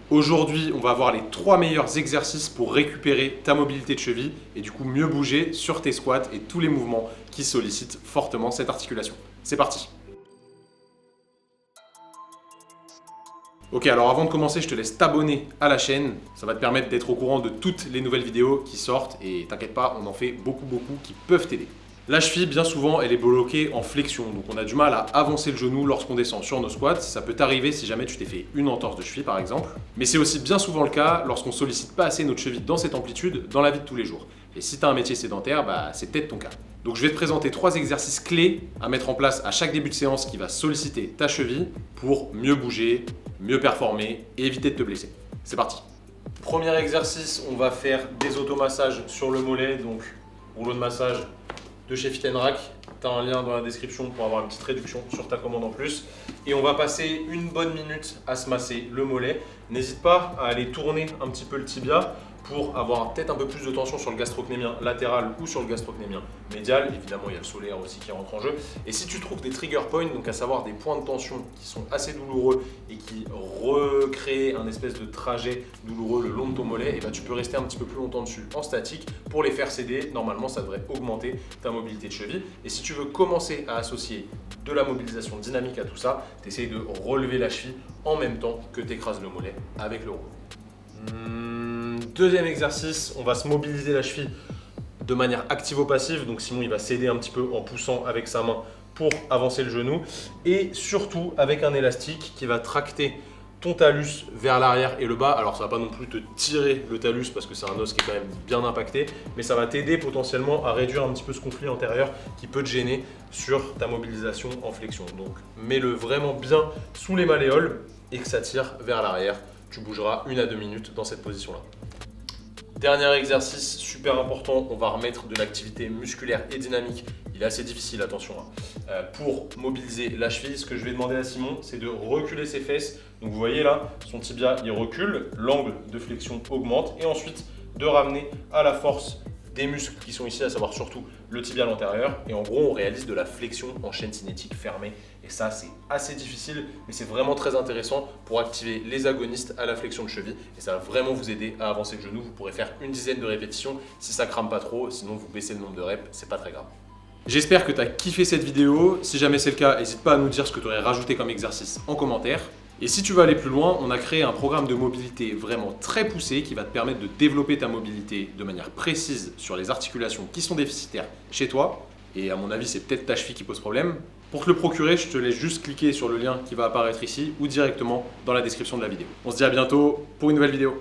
Aujourd'hui, on va voir les 3 meilleurs exercices pour récupérer ta mobilité de cheville et du coup mieux bouger sur tes squats et tous les mouvements qui sollicitent fortement cette articulation. C'est parti! Ok, alors avant de commencer, je te laisse t'abonner à la chaîne. Ça va te permettre d'être au courant de toutes les nouvelles vidéos qui sortent et t'inquiète pas, on en fait beaucoup qui peuvent t'aider. La cheville, bien souvent, elle est bloquée en flexion, donc on a du mal à avancer le genou lorsqu'on descend sur nos squats. Ça peut t'arriver si jamais tu t'es fait une entorse de cheville par exemple. Mais c'est aussi bien souvent le cas lorsqu'on sollicite pas assez notre cheville dans cette amplitude dans la vie de tous les jours. Et si tu as un métier sédentaire, c'est peut-être ton cas. Donc je vais te présenter 3 exercices clés à mettre en place à chaque début de séance qui va solliciter ta cheville pour mieux bouger, mieux performer et éviter de te blesser. C'est parti. Premier exercice, on va faire des automassages sur le mollet, donc rouleau de massage de chez Fit & Rack. Tu as un lien dans la description pour avoir une petite réduction sur ta commande en plus. Et on va passer une bonne minute à se masser le mollet. N'hésite pas à aller tourner un petit peu le tibia pour avoir peut-être un peu plus de tension sur le gastrocnémien latéral ou sur le gastrocnémien médial. Évidemment, il y a le solaire aussi qui rentre en jeu. Et si tu trouves des trigger points, donc à savoir des points de tension qui sont assez douloureux et qui recréent un espèce de trajet douloureux le long de ton mollet, et tu peux rester un petit peu plus longtemps dessus en statique pour les faire céder. Normalement, ça devrait augmenter ta mobilité de cheville. Et si tu veux commencer à associer de la mobilisation dynamique à tout ça, tu essayes de relever la cheville en même temps que tu écrases le mollet avec le rouleau. Deuxième exercice, on va se mobiliser la cheville de manière activo-passive. Donc Simon, il va s'aider un petit peu en poussant avec sa main pour avancer le genou. Et surtout avec un élastique qui va tracter ton talus vers l'arrière et le bas. Alors ça ne va pas non plus te tirer le talus parce que c'est un os qui est quand même bien impacté. Mais ça va t'aider potentiellement à réduire un petit peu ce conflit antérieur qui peut te gêner sur ta mobilisation en flexion. Donc mets-le vraiment bien sous les malléoles et que ça tire vers l'arrière. Tu bougeras 1 à 2 minutes dans cette position-là. Dernier exercice super important, on va remettre de l'activité musculaire et dynamique. Il est assez difficile, attention, pour mobiliser la cheville. Ce que je vais demander à Simon, c'est de reculer ses fesses. Donc vous voyez là, son tibia il recule, l'angle de flexion augmente et ensuite de ramener à la force des muscles qui sont ici, à savoir surtout le tibial antérieur. Et en gros, on réalise de la flexion en chaîne cinétique fermée. Et ça, c'est assez difficile, mais c'est vraiment très intéressant pour activer les agonistes à la flexion de cheville. Et ça va vraiment vous aider à avancer le genou. Vous pourrez faire une dizaine de répétitions si ça crame pas trop. Sinon, vous baissez le nombre de reps, c'est pas très grave. J'espère que tu as kiffé cette vidéo. Si jamais c'est le cas, n'hésite pas à nous dire ce que tu aurais rajouté comme exercice en commentaire. Et si tu veux aller plus loin, on a créé un programme de mobilité vraiment très poussé qui va te permettre de développer ta mobilité de manière précise sur les articulations qui sont déficitaires chez toi. Et à mon avis, c'est peut-être ta cheville qui pose problème. Pour te le procurer, je te laisse juste cliquer sur le lien qui va apparaître ici ou directement dans la description de la vidéo. On se dit à bientôt pour une nouvelle vidéo.